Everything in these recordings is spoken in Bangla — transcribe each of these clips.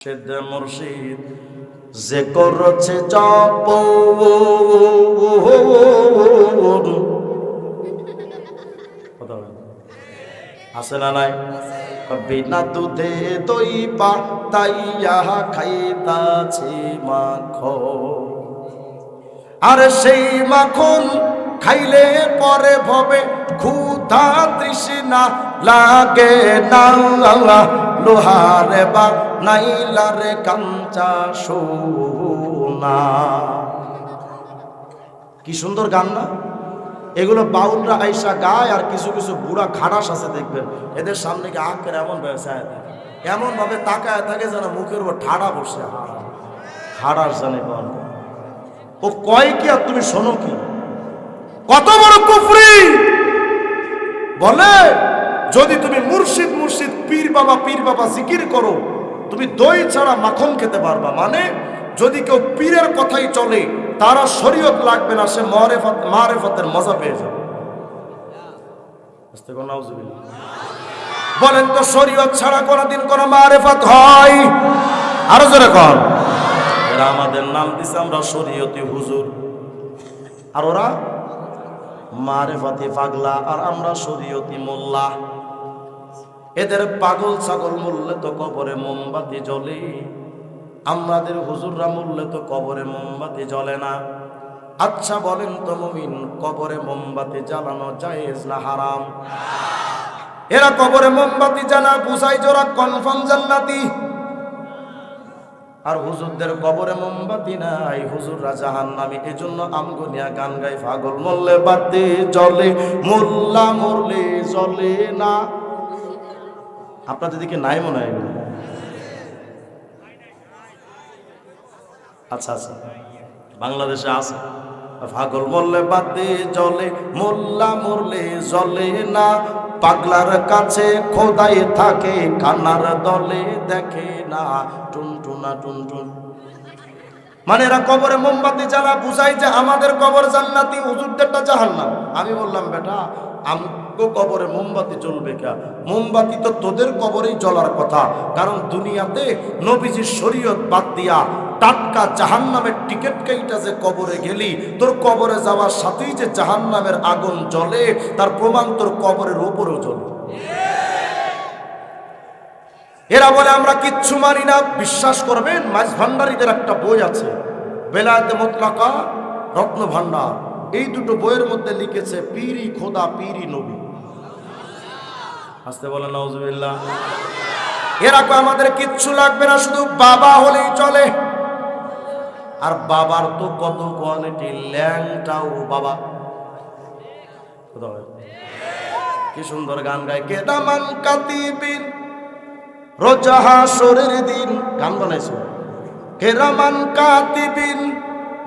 মুর্শিদ মুর্শিদ যে করছে জপ আছে না নাই? বিনা দুধে দই পাতাইয়া খাইতাছে মাখন, আর সেই মাখন খাইলে পরে ভবে ক্ষুধা তৃষ্ণা লাগে না। লোহারে বা নাইলারে কাঞ্চা সোনা। কি সুন্দর গান না? এগুলো বাউলরা আইসা গায়, আর কিছু কিছু বুড়া খাড়াস আছে দেখবেন, এদের সামনে গিয়ে আঁকের এমন ব্যবসায় থাকে, এমন ভাবে তাকায় থাকে যেন মুখের উপর ঠাড়া বসে। খাড়াস জানে কোন ও কয় কি আর তুমি শোনো কি? কত বড় কুফরি! বলে যদি তুমি মুর্শিদ মুর্শিদ পীর বাবা জিকির করো, তুমি দই ছাড়া মাখন খেতে পারবা। মানে যদি কেউ পীরের কথাই চলে, তারা শরীয়ত লাগবে না, সে মারেফতের মজা পেয়ে যাবে। বলেন তো শরীয়ত ছাড়া কোনদিন কোন মারেফত হয়? আরো জোরে কর। এরা আমাদের নাম দিছে আমরা শরীয়তি হুজুর, আর ওরা মারেফতি পাগলা, আর আমরা শরীয়তি মোল্লা। এদের পাগল ছাগল মরলে তো কবরে মোমবাতি জ্বলে, আমাদের হুজুররা মরলে তো কবরে মোমবাতি জ্বলে না। আচ্ছা বলেন তো মুমিন, কবরে মোমবাতি জ্বালানো জায়েজ না হারাম? এরা কবরে মোমবাতি জ্বালা বুঝাই জোরা কনফার্ম জান্নাতি, আর হুজুরদের কবরে মোমবাতি নাই, হুজুররা জাহান্নামী। এজন্য আমগনিয়া গান গাই, পাগল মরলে বাতি জ্বলে, মোল্লা মরলে জ্বলে না। আপনাদের দিকে নাই মনে হয়? আচ্ছা আচ্ছা, বাংলাদেশে আছে। পাগল মরলে বাতি জ্বলে, মোল্লা মরলে জ্বলে না। পাগলার কাছে খোদাই থাকে, কান্নার দলে দেখে না। টুনটুনা টুনটুন। মানে এরা কবরে মোমবাতি জ্বালা বুঝাই যে আমাদের কবর জান্নাতি, হুজুরদেরটা জাহান্নাম। আমি বললাম বেটা, আমগো কবরে মোমবাতি জ্বলবে কে? মোমবাতি তো তোদের কবরেই জ্বলার কথা, কারণ দুনিয়াতে নবীজির শরীয়ত বাদ দিয়া টাটকা জাহান্নামের টিকিট কেইটা যে কবরে গেলি, তোর কবরে যাওয়ার সাথেই যে জাহান্নামের আগুন জ্বলে, তার প্রমাণ তোর কবরের উপরেও জ্বলে। এরা বলে আমরা কিচ্ছু মানি না। বিশ্বাস করবেন, মাঝ ভান্ডারীদের একটা বই আছে, বেলায়েতে মুতলাকা, রত্ন ভান্ডার। এই দুটো বইয়ের মধ্যে লিখেছে পীরি খোদা পীরি নবী। আসতে বলে নাউজুবিল্লাহ। এরা কয় আমাদের কিচ্ছু লাগবে না, শুধু বাবা হলেই চলে। আর বাবার তো কত কোয়ালিটি, ল্যাংটাও বাবা। কি সুন্দর গান গায়, কেদামান কাতিবিন রোজা হাসরের দিন। গান বানাইছো, কেরামান কাতিবিন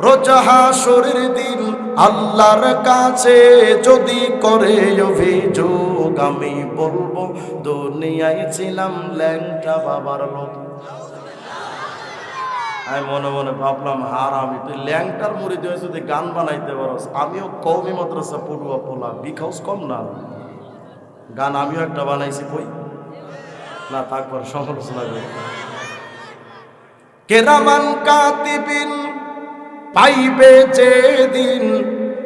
রোজা হাসরের দিন, আল্লাহর কাছে যদি করে অভিযোগ, আমি বলবো দুনিয়ায় ছিলাম ল্যাংটা বাবার লোক। আমি মনে মনে ভাবলাম, হারামি, তুই ল্যাংটার মুরিদ হয়ে যদি গান বানাইতে পারস, আমিও কওমি মাদ্রাসা পড়ুয়া পোলা, বিখাউস কম না। গান আমিও একটা বানাইছি, কই না থাকবার সমালোচনা করে। কেরামান কাতিবিন পাইবে যেদিন,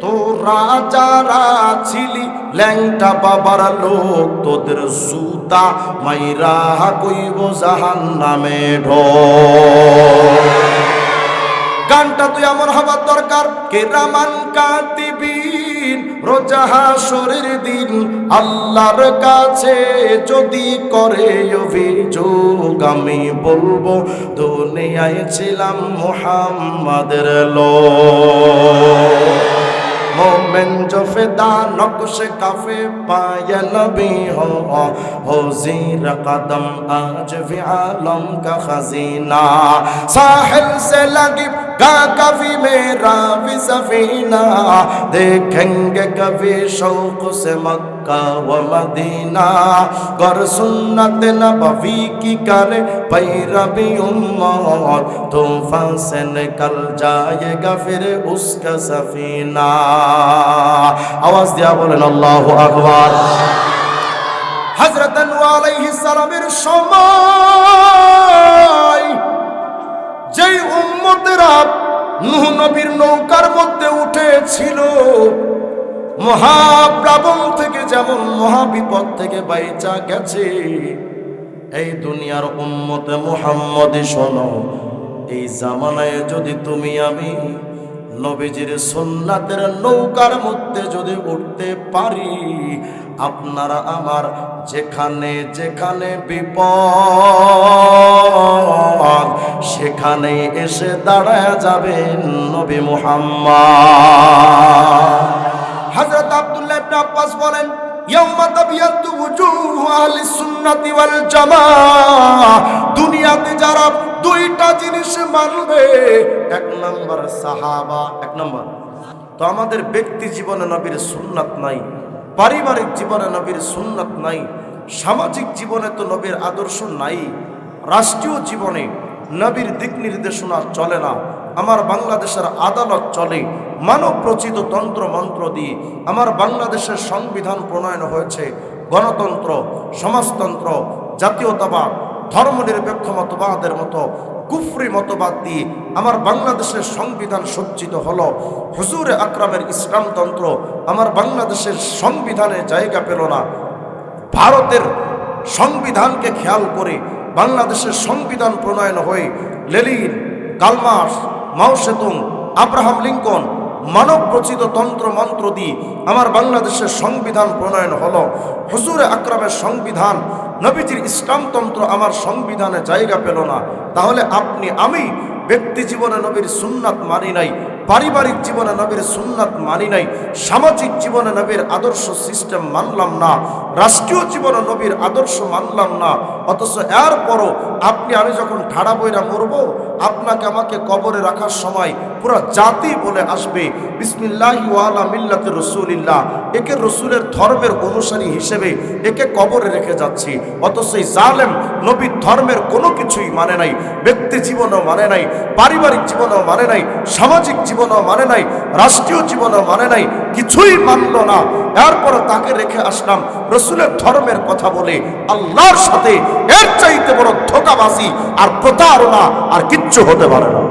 তোরা যারা ছিলি ল্যাংটা বাবার লোক, তোদের জুতা মাইরা কইব জাহান্নামে ঢোক। গানটা তুই আমার হবার দরকার। কেরামান কাতিবিন রোজা হাসরের দিন, আল্লাহর কাছে যদি করে অভিযোগ, আমি বলবো দুনিয়ায় ছিলাম মুহাম্মাদের লোক। मोमेन जो फिदा नक्श काफे पाया नबी हो ज़ीर कदम आज भी आलम का खजीना। साहिल से लगी गा कभी मेरा भी सफीना, देखेंगे कभी शौक से मक्का व मदीना। गर सुन्नत नबवी की करे पैरवी उम्मत, तूफान से निकल जाएगा फिर उसका सफीना। आवाज दिया बोलें अल्लाहु আকবার। हजरत नूह अलैहिस सालामेर समय উম্মতেরা নূহ নবীর নৌকার মধ্যে উঠেছিল, মহাপ্লাবন থেকে যেমন মহাবিপদ থেকে বাইচা গেছে, এই দুনিয়ার উম্মতে মুহাম্মদী শোনো, এই জামানায় যদি তুমি আমি নবীজির সুন্নাতের নৌকার মধ্যে যদি উঠতে পারি, আপনারা আমার যেখানে যেখানে বিপদ সেখানে এসে দাঁড়ায় যাবেন নবী মুহাম্মদ। হযরত আব্দুল্লাহ ইবনে আব্বাস বলেন, ইয়াউমা তাবিয়াতু ওয়ুজুহু আহলিস সুন্নাতি ওয়াল জামাআহ, দুনিয়াতে যারা দুইটা জিনিস মানবে, এক নাম্বার সাহাবা, এক নাম্বার তো আমাদের ব্যক্তি জীবনে নবীর সুন্নাত নাই, পারিবারিক জীবনে নবীর সুন্নাত নাই, সামাজিক জীবনে তো নবীর আদর্শ নাই, রাষ্ট্রীয় জীবনে নবীর দিক নির্দেশনা চলে না। আমার বাংলাদেশের আদালত চলে মানব রচিত তন্ত্র মন্ত্র দিয়ে। আমার বাংলাদেশের সংবিধান প্রণয়ন হয়েছে গণতন্ত্র, সমাজতন্ত্র, জাতীয়তাবাদ, ধর্মনিরপেক্ষ মতবাদের মতো কুফরি মতবাদ দিয়ে আমার বাংলাদেশের সংবিধান সজ্জিত হলো। হুজুরে আকরামের ইসলামতন্ত্র আমার বাংলাদেশের সংবিধানে জায়গা পেল না। ভারতের সংবিধানকে খেয়াল করে বাংলাদেশের সংবিধান প্রণয়ন হয়ে লেনিন, কার্ল মার্কস, মাও সেতুং, আব্রাহাম লিঙ্কন মানব রচিত তন্ত্র মন্ত্র দিয়ে আমার বাংলাদেশের সংবিধান প্রণয়ন হলো। হুজুরে আকরামের সংবিধান, নবীজির ইসলামতন্ত্র আমার সংবিধানে জায়গা পেল না। তাহলে আপনি আমি ব্যক্তি জীবনে নবীর সুন্নাত মানি নাই, পারিবারিক জীবনে নবীর সুন্নাত মানি নাই, সামাজিক জীবনে নবীর আদর্শ সিস্টেম মানলাম না, রাষ্ট্রীয় জীবনে নবীর আদর্শ মানলাম না। অথচ এরপরও আপনি আমি যখন ঠাড়া বইরা মরব, আপনাকে আমাকে কবরে রাখার সময় পুরো জাতি বলে আসবে বিসমিল্লাহি ওয়া আলা মিল্লাতি রাসূলিল্লাহ, একে রসুলের ধর্মের অনুসারী হিসেবে একে কবরে রেখে যাচ্ছি। অথচ এই জালেম নবীর ধর্মের কোনো কিছুই মানে নাই, ব্যক্তি জীবনও মানে নাই, পারিবারিক জীবনও মানে নাই, সামাজিক জীবনও মানে নাই, রাষ্ট্রীয় জীবনও মানে নাই, কিছুই মানল না। এরপরে তাকে রেখে আসলাম রসুলের ধর্মের কথা বলে। আল্লাহর সাথে এর চাইতে বড় ধোঁকাবাজি আর প্রতারণা আর কিচ্ছু হতে পারে না।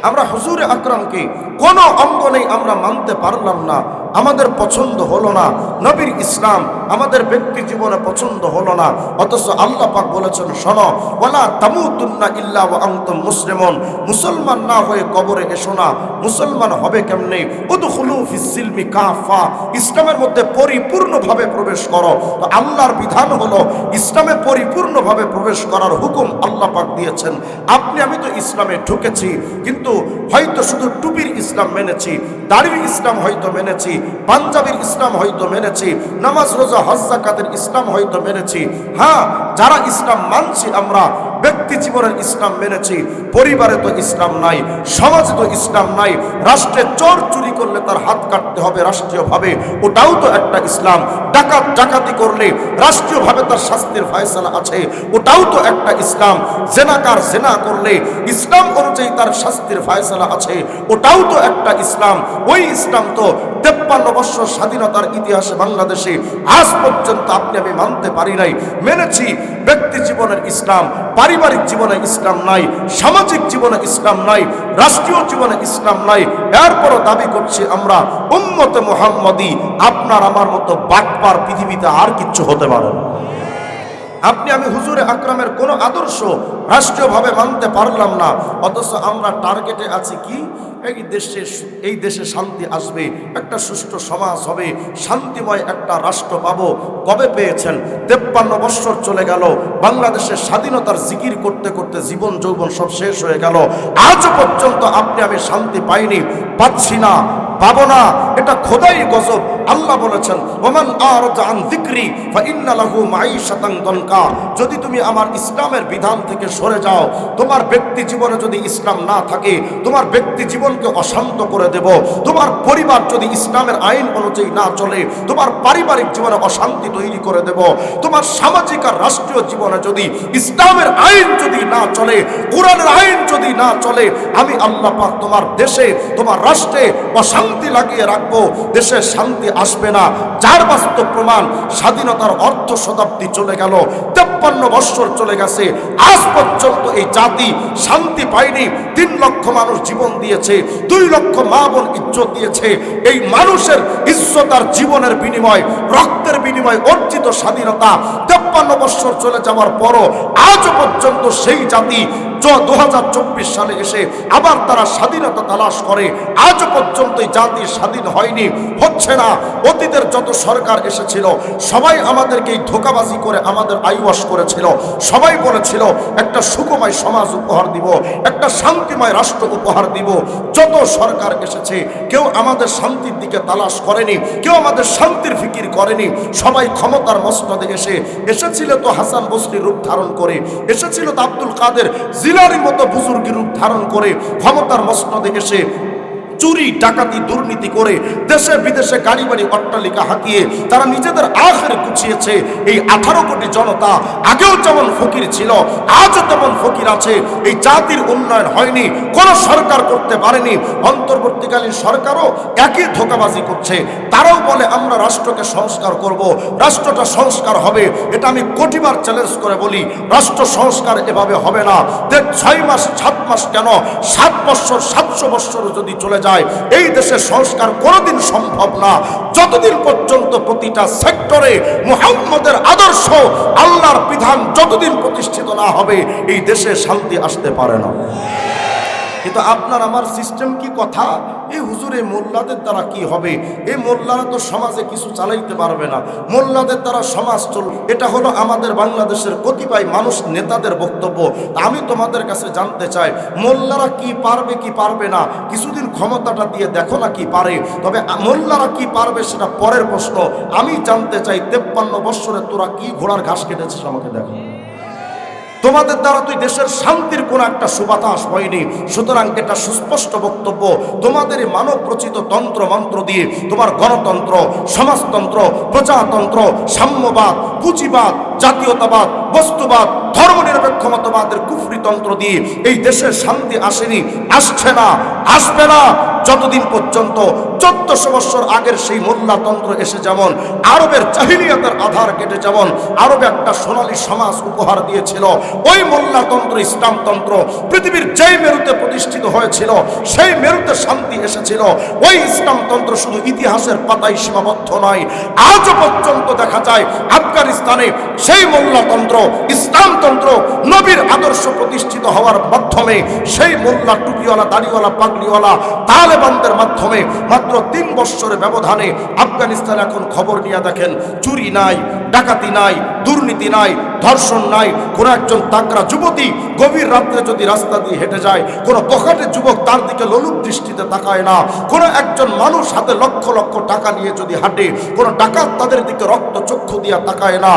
আমরা হুজুরে আকরামকে কোনো অঙ্গনেই আমরা মানতে পারলাম না, আমাদের পছন্দ হলো না। নবীর ইসলাম আমাদের ব্যক্তি জীবনে পছন্দ হলো না। অথচ আল্লাহ পাক বলেছেন, শোনো, ওয়ালা তামুতুন্না ইল্লা ওয়া আনতুম মুসলিমুন, মুসলমান না হয়ে কবরে এসো না। মুসলমান হবে কেমনে? উদখুলু ফিস সিলমি কাফা, ইসলামের মধ্যে পরিপূর্ণভাবে প্রবেশ করো। তো আল্লাহর বিধান হলো ইসলামে পরিপূর্ণভাবে প্রবেশ করার হুকুম আল্লাহ পাক দিয়েছেন। আপনি আমি তো ইসলামে ঢুকেছি, কিন্তু হয়তো শুধু টুপির ইসলাম মেনেছি, দাড়ির ইসলাম হয়তো মেনেছি, পাঞ্জাবির ইসলাম হয়তো মেনেছি, নামাজ রোজা হজ যাকাতের ইসলাম হয়তো মেনেছি। হ্যাঁ, যারা ইসলাম মানছি আমরা ব্যক্তি জীবনের ইসলাম মেনেছি, পরিবারে তো ইসলাম নাই, সমাজে তো ইসলাম নাই। রাষ্ট্রে চোর চুরি করলে তার হাত কাটতে হবে রাষ্ট্রীয়ভাবে, ওটাও তো একটা ইসলাম। ডাকাত ডাকাতি করলে রাষ্ট্রীয়ভাবে তার শাস্তির ফয়সালা আছে, ওটাও তো একটা ইসলাম। জেনাকার জেনা করলে ইসলাম অনুযায়ী তার শাস্তির ফয়সালা আছে, ওটাও তো একটা ইসলাম। ওই ইসলাম তো 53 বছর স্বাধীনতার ইতিহাসে বাংলাদেশে আজ পর্যন্ত আপনি আমি মানতে পারি নাই। মেনেছি ব্যক্তি জীবনের ইসলাম, পারিবারিক জীবনে ইসলাম নাই, সামাজিক জীবনে ইসলাম নাই, রাষ্ট্রীয় জীবনে ইসলাম নাই। এরপরও দাবি করছি আমরা উম্মতে মুহাম্মদী। আপনার আমার মতো বাটপার পৃথিবীতে আর কিচ্ছু হতে পারে না। আপনি আমি হুজুরে আকরামের কোনো আদর্শ রাষ্ট্রীয়ভাবে মানতে পারলাম না, অথচ আমরা টার্গেটে আছি কি? এই দেশে শান্তি আসবে, একটা সুষ্ঠু সমাজ হবে, শান্তিময় একটা রাষ্ট্র পাবো। কবে পেয়েছেন? 53 বছর চলে গেল, বাংলাদেশের স্বাধীনতার জিকির করতে করতে জীবন যৌবন সব শেষ হয়ে গেল। আজ পর্যন্ত আপনি আমি শান্তি পাইনি, পাচ্ছি না, পাবো না। এটা খোদাই গজব। আল্লাহ বলেছেন, ওমান আরজা আন যিকরি ফাইন্না লাহু মাঈশাতান দনকা, যদি তুমি আমার ইসলামের বিধান থেকে সরে যাও, তোমার ব্যক্তি জীবনে যদি ইসলাম না থাকে, তোমার ব্যক্তি জীবনকে অশান্ত করে দেব। তোমার পরিবার যদি ইসলামের আইন অনুযায়ী না চলে, তোমার পারিবারিক জীবনে অশান্তি তৈরি করে দেব। তোমার সামাজিক আর রাষ্ট্রীয় জীবনে যদি ইসলামের আইন যদি না চলে, কোরআনের আইন যদি না চলে, আমি আল্লাহ পাক তোমার দেশে তোমার রাষ্ট্রে অশান্তি অশান্তি লাগিয়ে রাখবো, দেশে শান্তি আসবে না। যার বাস্তব প্রমাণ, স্বাধীনতার অর্ধ শতাব্দী চলে গেল, 53 বৎসর চলে গেছে, আজ পর্যন্ত এই জাতি শান্তি পায়নি। 3 লক্ষ মানুষ জীবন দিয়েছে, 2 লক্ষ মা বোন ইজ্জত দিয়েছে। এই মানুষের ইজ্জত আর জীবনের বিনিময়, রক্তের বিনিময় অর্জিত স্বাধীনতা 53 বৎসর চলে যাওয়ার পরও আজও পর্যন্ত সেই জাতি 2024 সালে এসে আবার তারা স্বাধীনতা তালাশ করে। আজও পর্যন্ত এই জাতি স্বাধীন হয়নি, হচ্ছে না। অতীতের যত সরকার এসেছিল সবাই আমাদেরকে এই ধোঁকাবাজি করে আমাদের আইওয়াশ করেছিল। সবাই বলেছিল একটা সুখময় সমাজ উপহার দিব, একটা শান্তিময় রাষ্ট্র উপহার দিব। যত সরকার এসেছে কেউ আমাদের শান্তির দিকে তালাশ করেনি, কেউ আমাদের শান্তির ফিকির করেনি। সবাই ক্ষমতার মসনদে এসেছিল তো হাসান বসরি রূপ ধারণ করে, এসেছিল তো আব্দুল কাদের জিলানির মতো বুজুর্গি রূপ ধারণ করে ক্ষমতার মসনদে এসে চুরি ডাকাতি দুর্নীতি করে দেশে বিদেশে গাড়ি বাড়ি অট্টালিকা হাঁকিয়ে তারা নিজেদের আখের গুছিয়েছে। এই 18 কোটি জনতা আগেও যেমন ফকির ছিল আজও তেমন ফকির আছে। এই জাতির উন্নয়ন হয়নি, কোন সরকার করতে পারেনি। অন্তর্বর্তীকালীন সরকারও একই ধোঁকাবাজি করছে। তারাও বলে আমরা রাষ্ট্রকে সংস্কার করব, রাষ্ট্রটা সংস্কার হবে। এটা আমি কোটিবার চ্যালেঞ্জ করে বলি, রাষ্ট্র সংস্কার এভাবে হবে না। 6 মাস 7 মাস কেন 7 বৎসর 700 বৎসরও যদি চলে যায় এই দেশের সংস্কার কোনোদিন সম্ভব না। যতদিন পর্যন্ত প্রতিটা সেক্টরে মুহাম্মদের আদর্শ আল্লাহর বিধান যতদিন প্রতিষ্ঠিত না হবে এই দেশে শান্তি আসতে পারে না। কিন্তু আপনার আমার সিস্টেম কি কথা, এই হুজুরে মোল্লাদের দ্বারা কি হবে? এই মোল্লারা তো সমাজে কিছু চালাইতে পারবে না, মোল্লাদের দ্বারা সমাজ চলবে। এটা হলো আমাদের বাংলাদেশের কতিপয় মানুষ নেতাদের বক্তব্য। আমি তোমাদের কাছে জানতে চাই মোল্লারা কি পারবে কি পারবে না, কিছুদিন ক্ষমতাটা দিয়ে দেখো না কি পারে। তবে মোল্লারা কি পারবে সেটা পরের প্রশ্ন। আমি জানতে চাই 53 বৎসরে তোরা কি ঘোড়ার ঘাস কেটেছিস আমাকে দেখো। তোমাদের দ্বারা তুই দেশের শান্তির কোন একটা সুবাতাস হয়নি। সুতরাং এটা সুস্পষ্ট বক্তব্য, তোমাদের মানব প্রচিত তন্ত্র মন্ত্র দিয়ে তোমার গণতন্ত্র, সমাজতন্ত্র, প্রজাতন্ত্র, সাম্যবাদ, পুঁজিবাদ, জাতীয়তাবাদ, বস্তুবাদ, ধর্মনিরপেক্ষ মতবাদের কুফরিতন্ত্র দিয়ে এই দেশের শান্তি আসেনি, আসছে না, আসবে না যতদিন পর্যন্ত 1400 বৎসর আগের সেই মোল্লাতন্ত্র এসে যেমন আরবের জাহিলিয়াতের আধার কেটে যেমন আরবে একটা সোনালী সমাজ উপহার দিয়েছিল, ওই মোল্লাতন্ত্র ইসলামতন্ত্র পৃথিবীর যেই মেরুতে প্রতিষ্ঠিত হয়েছিল সেই মেরুতে শান্তি এসেছিল। ওই ইসলামতন্ত্র শুধু ইতিহাসের পাতায় সীমাবদ্ধ নয়, আজও পর্যন্ত দেখা যায় আফগানিস্তানে সেই মোল্লাতন্ত্র ইসলামতন্ত্র নবীর আদর্শ প্রতিষ্ঠিত হওয়ার মাধ্যমে সেই মোল্লা টুপিওয়ালা দাড়িওয়ালা পাগড়িওয়ালা তালেবানদের মাধ্যমে মাত্র 3 বৎসরের ব্যবধানে আফগানিস্তান এখন খবর নিয়ে দেখেন চুরি নাই, ডাকাতি নাই, দুর্নীতি নাই, ধর্ষণ নাই। কোন একজন তাকড়া যুবতী গভীর রাত্রে যদি রাস্তা দিয়ে হেঁটে যায় কোনো বখাটে যুবক তার দিকে লোলুপ দৃষ্টিতে তাকায় না। কোন একজন মানুষ হাতে লক্ষ লক্ষ টাকা নিয়ে যদি হাঁটে কোনো ডাকাত তাদের দিকে রক্ত চক্ষু দিয়ে তাকায় না।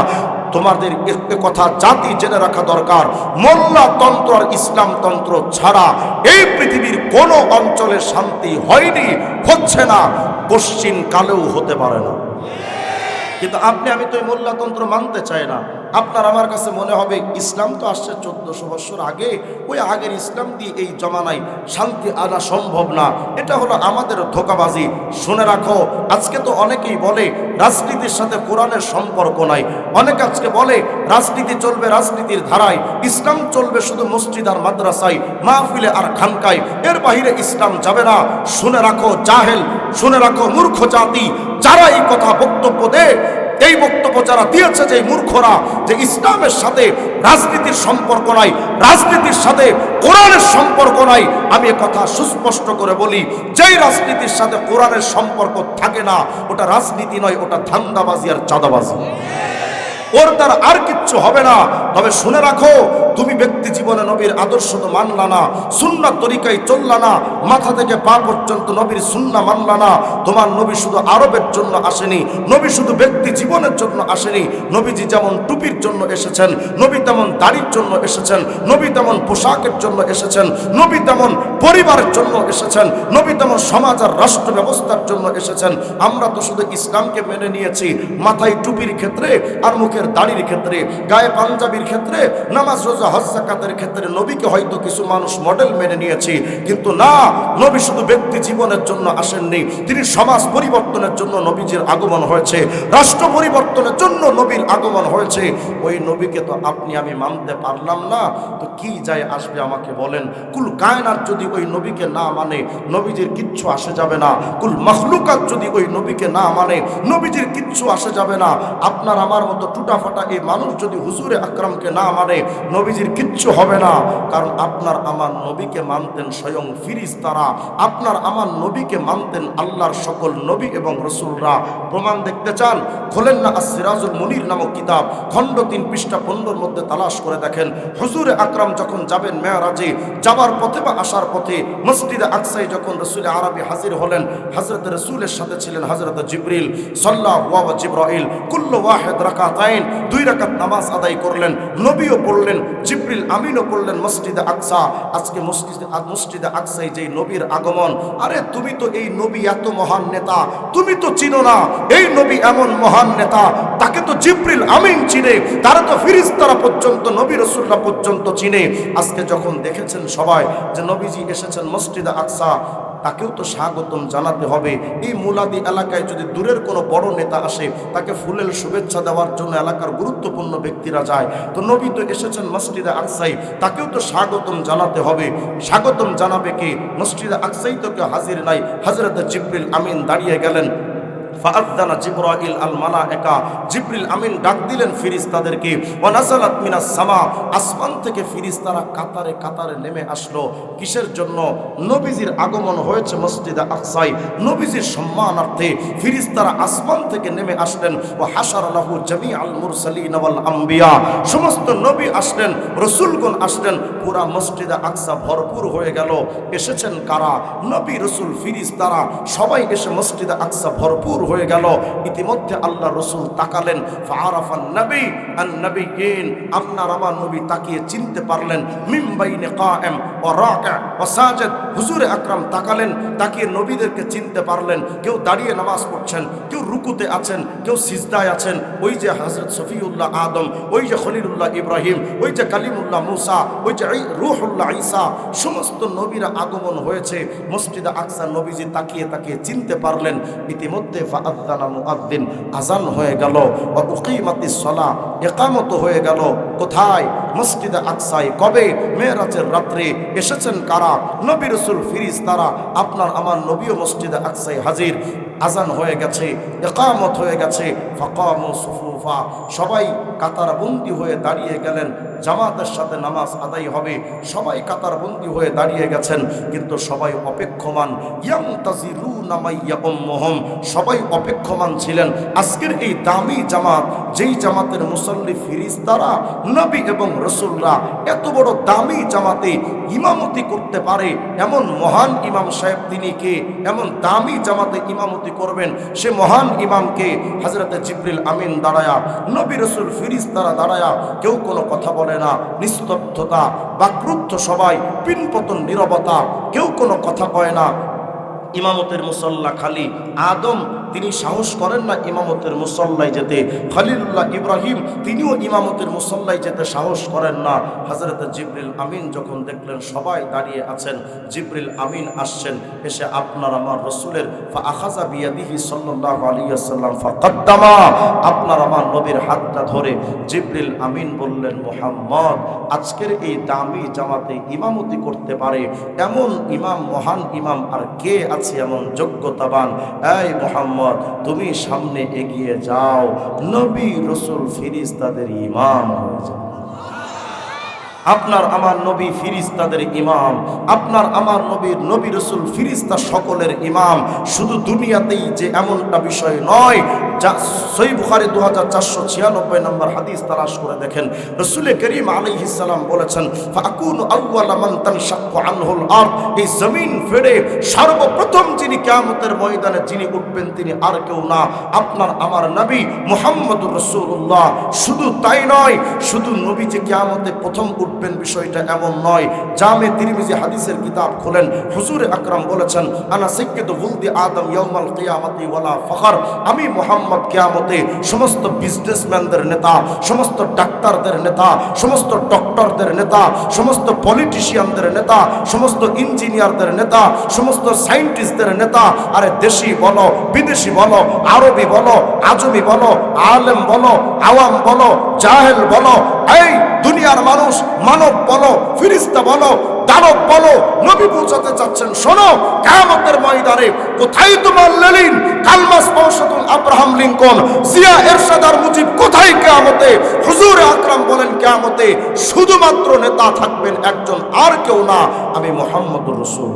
তোমাদের এ কথা জাতি জেনে রাখা দরকার, মোল্লাতন্ত্র আর ইসলামতন্ত্র ছাড়া এই পৃথিবীর কোনো অঞ্চলে শান্তি হয়নি, হচ্ছে না, পশ্চিম কালেও হতে পারে না। কিন্তু আমি তো এই মোল্লাতন্ত্র মানতে চাই না। আপনার আমার কাছে মনে হবে ইসলাম তো আসছে 1400 বৎসর আগে, ওই আগের ইসলাম দিয়ে এই জমানায় শান্তি আনা সম্ভব না। এটা হলো আমাদের ধোঁকাবাজি। শুনে রাখো, আজকে তো অনেকেই বলে রাজনীতির সাথে কোরআনের সম্পর্ক নাই। অনেকে আজকে বলে রাজনীতি চলবে রাজনীতির ধারায়, ইসলাম চলবে শুধু মসজিদ আর মাদ্রাসায়, মাহফিলে আর খানকায়, এর বাহিরে ইসলাম যাবে না। শুনে রাখো জাহেল, শুনে রাখো মূর্খ জাতি, যারা এই কথা বক্তব্য দেয়, এই বক্তব্য যারা দিয়েছে যে মূর্খরা, যে ইসলামের সাথে রাজনীতির সম্পর্ক নাই, রাজনীতির সাথে কোরআনের সম্পর্ক নাই, আমি কথা সুস্পষ্ট করে বলি, যেই রাজনীতির সাথে কোরআনের সম্পর্ক থাকে না ওটা রাজনীতি নয়, ওটা ধান্দাবাজি আর চাঁদাবাজি। ওর দ্বারা আর কিচ্ছু হবে না। তবে শুনে রাখো, তুমি ব্যক্তি জীবনে নবীর আদর্শ তো মানলা না, সুন্নাত তরিকায় চললা না, মাথা থেকে পা পর্যন্ত নবীর সুন্নাহ মানলা না। তোমার নবী শুধু আরবের জন্য আসেনি, নবী শুধু ব্যক্তি জীবনের জন্য আসেনি। নবীজি যেমন টুপির জন্য এসেছেন, নবী তেমন দাড়ির জন্য এসেছেন, নবী তেমন পোশাকের জন্য এসেছেন, নবী তেমন পরিবারের জন্য এসেছেন, নবী তেমন সমাজ আর রাষ্ট্র ব্যবস্থার জন্য এসেছেন। আমরা তো শুধু ইসলামকে মেনে নিয়েছি মাথায় টুপির ক্ষেত্রে আর মুখে মুখের দাড়ির ক্ষেত্রে, গায়ে পাঞ্জাবির ক্ষেত্রে, নামাজ রোজা হজ যাকাতের ক্ষেত্রে নবীকে হয়তো কিছু মানুষ মডেল মেনে নিয়েছে, কিন্তু না, নবী শুধু ব্যক্তি জীবনের জন্য আসেননি, তিনি সমাজ পরিবর্তনের জন্য নবীজির আগমন হয়েছে, রাষ্ট্র পরিবর্তনের জন্য নবীর আগমন হয়েছে। ওই নবীকে তো আপনি আমি মানতে পারলাম না, তো কি যায় আসবে আমাকে বলেন? কুল কায়নাত যদি ওই নবীকে না মানে নবীজির কিচ্ছু আসে যাবে না। কুল মখলুকাত যদি ওই নবীকে না মানে নবীজির কিচ্ছু আসে যাবে না। আপনার আমার মতো টুটাফাটা এই মানুষ যদি হুজুরে আকরামকে না মানে নবীজির কিচ্ছু হবে না। কারণ আপনার আমার নবীকে মানতেন স্বয়ং ফিরিস্তারা, আপনার আমার নবীকে মানতেন আল্লাহর সকল নবী এবং রসুলরা। প্রমাণ দেখতে চান? খোলেন না সিরাজুল মুনির নামক কিতাব, খণ্ড 3 পৃষ্ঠা 15 মধ্যে তালাশ করে দেখেন। হুজুরে আকরাম যখন যাবেন মেরাজে, যাবার পথে বা আসার পথে মসজিদে আকসায় যখন রসুল আরবি হাজির হলেন, হযরত রসুলের সাথে ছিলেন হযরত জিবরিল সাল্লাল্লাহু ওয়া জিবরাইল। কুল্লু ওয়াহিদ রাকাতাইন, 2 রাকাত নামাজ আদায় করলেন, নবীও পড়লেন, জিবরিল আমিনও পড়লেন মসজিদে আকসা। আজকে মসজিদে আকসায় যেই নবীর আগমন, আরে তুমি তো এই নবী এত মহান নেতা, তুমি তো চিনো না এই নবী এমন মহান নেতা, তাকে তো জিবরিল আমিন চিনে, তারা তো ফেরেশতারা পর্যন্ত, নবী রাসূলরা পর্যন্ত চিনে। আজকে যখন দেখেছেন সবাই যে নবীজি এসেছেন মসজিদে আকসা, তাকেও তো স্বাগতম জানাতে হবে। এই মুলাদি এলাকায় যদি দূরের কোনো বড় নেতা আসে, তাকে ফুলের শুভেচ্ছা দেওয়ার জন্য এলাকার গুরুত্বপূর্ণ ব্যক্তিরা যায়, তো নবী তো এসেছেন মসজিদে আকসাই, তাকেও তো স্বাগতম জানাতে হবে। স্বাগতম জানাবে কে? মসজিদে আকসাই তো কেউ হাজির নাই, হযরত জিবরিল আমিন দাঁড়িয়ে গেলেন। ফাআযানা জিবরাইল আল মালায়েকা, জিবরিল আমিন ডাক দিলেন ফেরেশতাদেরকে। ওয়া নাযালাত মিনাস সামা, আসমান থেকে ফেরেশতারা কাতারে কাতারে নেমে আসলো। কিসের জন্য? নবীজির আগমন হয়েছে মসজিদে আকসায়, নবীজির সম্মানার্থে ফেরেশতারা আসমান থেকে নেমে আসলেন। ওয়া হাশারা লাহু জামিআল মুরসালিন ওয়াল আম্বিয়া, সমস্ত নবী আসলেন, রাসূলগণ আসলেন, পুরা মসজিদে আকসা ভরপুর হয়ে গেল। এসেছেন কারা? নবী, রাসূল, ফেরেশতারা সবাই এসে মসজিদে আকসা ভরপুর হয়ে গেল। ইতিমধ্যে আল্লাহ রসুল তাকালেন, ফাআরাফান নবী আন নবিয়্যিন, আপনার আমার নবী তাকিয়ে চিনতে পারলেন। মিন বাইনে কায়েম ওয়া রাকি' ওয়া সাজিদ, হুজুরে আকরাম তাকালেন, তাকিয়ে নবীদেরকে চিনতে পারলেন। কেউ দাঁড়িয়ে নামাজ পড়ছেন, কেউ রুকুতে আছেন, কেউ সিজদায় আছেন। ওই যে হযরত সফিউল্লাহ আদম, ওই যে খলিলুল্লাহ ইব্রাহিম, ওই যে কালিমুল্লাহ মুসা, ওই যে রূহুল্লাহ ঈসা, সমস্ত নবীরা আগমন হয়েছে মসজিদে আকসা। নবীজি তাকিয়ে তাকিয়ে চিনতে পারলেন। ইতিমধ্যে ফাআযানা মুআযযিন, আযান হয়ে গেল। ওয়া উকিমাতিস সালাহ, ইকামত হয়ে গেল। কোথায়? মসজিদে আকসায়। কবে? মেরাজের রাত্রে। এসেছেন কারা? নবী, রাসূল, ফেরেশতারা। আপনার আমার নবীও মসজিদে আকসায় হাজির। আযান হয়ে গেছে, ইকামত হয়ে গেছে। ফাকামু সুফুফা, সবাই কাতারবন্দি হয়ে দাঁড়িয়ে গেলেন। জামাতের সাথে নামাজ আদায় হবে, সবাই কাতারবন্দি হয়ে দাঁড়িয়ে গেছেন, কিন্তু সবাই অপেক্ষমান। ইয়ামতাজিরুনা মাইয়া উম্মুহুম, সবাই অপেক্ষমান ছিলেন আজকের এই দামি জামাত, যেই জামাতের মুসল্লি ফেরেশতারা, নবী এবং রাসূলরা। এত বড় দামি জামাতে ইমামতি করতে পারে এমন মহান ইমাম সাহেব তিনি কে? এমন দামি জামাতে ইমামতি করবেন সে মহান ইমামকে? হযরত জিবরিল আমিন দাঁড়ায়া, নবী, রাসূল, ফেরেশতারা দাঁড়ায়া, কেউ কোনো কথা বলে না। নিস্তব্ধতা, বাকরুদ্ধ সবাই, পিনপতন নীরবতা, কেউ কোনো কথা কয় না। ইমামতের মুসল্লা খালি। আদম তিনি সাহস করেন না ইমামতের মুসল্লায় যেতে, খলিলুল্লাহ ইব্রাহিম তিনিও ইমামতের মুসল্লায় যেতে সাহস করেন না। হযরত জিবরিল আমিন যখন দেখলেন সবাই দাঁড়িয়ে আছেন, জিবরিল আমিন আসছেন, এসে আপনার আমার রাসূলের ফাআখাযা বিয়াদিহি সাল্লাল্লাহু আলাইহি ওয়াসাল্লাম ফাকাদ্দামা, আপনার আমার নবীর হাতটা ধরে জিবরিল আমিন বললেন, মুহাম্মদ, আজকের এই দামি জামাতে ইমামতি করতে পারে এমন ইমাম, মহান ইমাম আর কে আছে এমন যোগ্যতাবান? এই মুহাম্মদ, তুমি সামনে এগিয়ে যাও, নবী, রাসূল, ফেরেশতাদের ইমাম হয়ে যাও। আপনার আমার নবী ফেরেশতাদের ইমাম, আপনার আমার নবীর, নবী, রাসূল, ফেরেশতা সকলের ইমাম। শুধু দুনিয়াতেই যে এমনটা বিষয় নয়। যা সহিহ বুখারী 2496 নম্বর হাদিস তালাশ করে দেখেন, রাসূল করিম আলাইহিস সালাম বলেছেন, ফাকুনু আউওয়ালা মান তানশাক্কু আনহুল আরদ, এই জমিন ফেড়ে সর্বপ্রথম যিনি কিয়ামতের ময়দানে যিনি উঠবেন তিনি আর কেউ না, আপনার আমার নবী মুহাম্মদুর রাসূলুল্লাহ। শুধু তাই নয়, শুধু নবী যে কিয়ামতে প্রথম উঠবেন, বিষয়টা এমন নয়। জামে তিরমিজি হাদিসের কিতাব খোলেন, হুজুর আকরাম বলেছেন, আনা সাইয়্যিদু ওয়ালদি আদম ইয়াউমাল কিয়ামতি ওয়ালা ফখর। আমি মুহাম্মদ কিয়ামতে সমস্ত বিজনেসম্যানদের নেতা, সমস্ত ডাক্তারদের নেতা, সমস্ত ডক্টরদের নেতা, সমস্ত পলিটিশিয়ানদের নেতা, সমস্ত ইঞ্জিনিয়ারদের নেতা, সমস্ত সায়েন্টিস্টদের নেতা, আরে দেশি বলো, বিদেশি বলো, আরবি বলো, আজমি বলো, আলেম বলো, আওয়াম বলো, জাহেল বলো, এই দুনিয়ার মানুষ, মানব বলো, ফিরিস্তা বলো, দানব বলো, নবী পৌঁছাতে চাচ্ছেন, শোনো কিয়ামতের ময়দানে কোথায় তোমার লেনিন, কালমাস মৌসুদুল আব্রাহাম লিঙ্কন, জিয়া এরশাদ আর মুজিব কোথায় কিয়ামতে? হুজুর আকরাম বলেন কিয়ামতে শুধুমাত্র নেতা থাকবেন একজন, আর কেউ না, আমি মুহাম্মদুর রাসূল।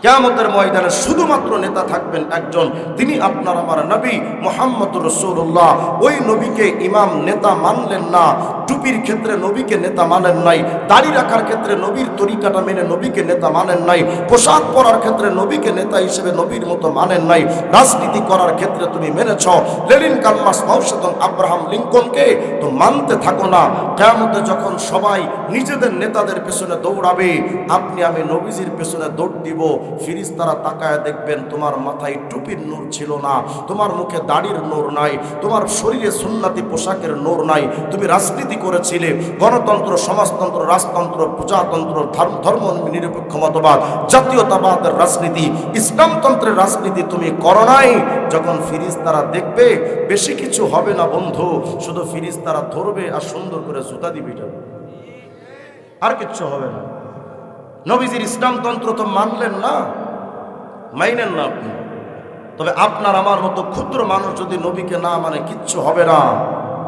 কিয়ামতের ময়দানে শুধুমাত্র নেতা থাকবেন একজন, তিনি আপনার আমার নবী মুহাম্মদুর রাসূলুল্লাহ। ওই নবীকে ইমাম নেতা মানলেন না, টুপির ক্ষেত্রে নবীকে নেতা মানেন নাই, দাড়ি রাখার ক্ষেত্রে নবীর তরিকাটা মেনে নবীকে নেতা মানেন নাই, পোশাক পরার ক্ষেত্রে নবীকে নেতা হিসেবে নবীর মতো মানেন নাই, রাজনীতি করার ক্ষেত্রে তুমি মেনেছ লেনিন, কালমাস মৌসুদুল আব্রাহাম লিঙ্কনকে, তো মানতে থাকো না। কিয়ামতে যখন সবাই নিজেদের নেতাদের পেছনে দৌড়াবে, আপনি আমি নবীজির পেছনে দৌড় দিব, ফিরিস্তারা তাকায় দেখবেন তোমার মাথায় টুপির নূর ছিল না, তোমার মুখে দাড়ির নূর নাই, তোমার শরীরে সুন্নতি পোশাকের নূর নাই, তুমি রাজনীতি করেছিলে, গণতন্ত্র, সমাজতন্ত্র, রাজতন্ত্র, প্রজাতন্ত্র, ধর্ম নিরপেক্ষ মতবাদ, জাতীয়তাবাদের রাজনীতি, ইসলামতন্ত্রের রাজনীতি তুমি করো নাই। যখন ফিরিস্তারা দেখবে বেশি কিছু হবে না বন্ধু, শুধু ফিরিস্তারা ধরবে আর সুন্দর করে জুতা দিবে, আর কিচ্ছু হবে না। নবীজির ইসলামতন্ত্র তো মানলেন না, মাইনেন না আপনি, তবে আপনার আমার মতো ক্ষুদ্র মানুষ যদি নবীকে না মানে কিচ্ছু হবে না।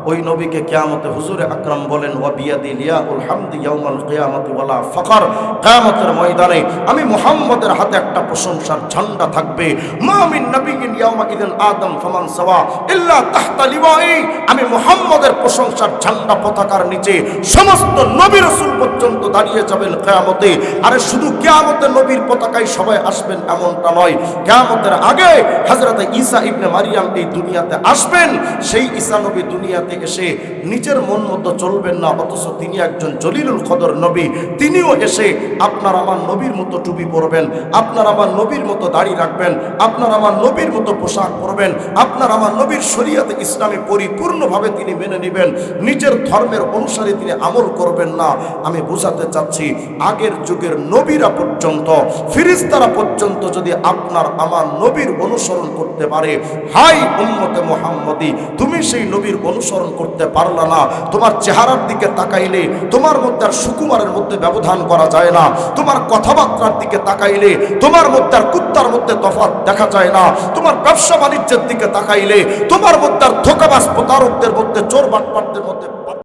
ওই নবীকে কিয়ামতে হুজুরে আকরাম বলেন, ওয়া বিয়াদি লিয়াউল হামদি ইয়াউমাল কিয়ামতি ওয়ালা ফখর। কিয়ামতের ময়দানে আমি মুহাম্মদের হাতে একটা প্রশংসার ঝান্ডা থাকবে। মা মিন নাবিয়্যিন ইয়াউমা ইযিন আদম ফামান সাওয়া ইল্লা তাহতা লিওয়াই। আমি মুহাম্মদের প্রশংসার ঝান্ডা পতাকার নিচে সমস্ত নবী রাসূল পর্যন্ত দাঁড়িয়ে যাবেন কিয়ামতে। আরে শুধু কিয়ামতে নবীর পতাকায় সবাই আসবেন এমনটা নয়, কিয়ামতের আগে হযরত ঈসা ইবনে মারিয়াম এই দুনিয়াতে আসবেন। সেই ঈসা নবী দুনিয়াতে এসে নিজের মন মতো চলবেন না, অথচ তিনি একজন জলিলুল কদর নবী। তিনিও এসে আপনার আমার নবীর মতো টুপি পরবেন, আপনার আমার নবীর মতো দাড়ি রাখবেন, আপনার আমার নবীর মতো পোশাক পরবেন, আপনার আমার নবীর শরীয়তে ইসলামে পরিপূর্ণভাবে তিনি মেনে নেবেন, নিজের ধর্মের অনুসারে তিনি আমল করবেন না। আমি বোঝাতে চাচ্ছি, আগের যুগের নবীরা পর্যন্ত, ফিরিস্তারা পর্যন্ত যদি আপনার আমার নবীর অনুসরণ করতে পারে, হাই উম্মতে মুহাম্মদী, তুমি সেই নবীর অনুসরণ করতে পারলা না। তোমার চেহারার দিকে তাকাইলে তোমার মধ্যে আর সুকুমারের মধ্যে ব্যবধান করা যায় না, তোমার কথাবার্তার দিকে তাকাইলে তোমার মধ্যে আর কুত্তার মধ্যে তফাৎ দেখা যায় না, তোমার ব্যবসা বাণিজ্যের দিকে তাকাইলে তোমার মধ্যে আর ধোঁকাবাজ প্রতারকদের মধ্যে, চোর বাটপারদের মধ্যে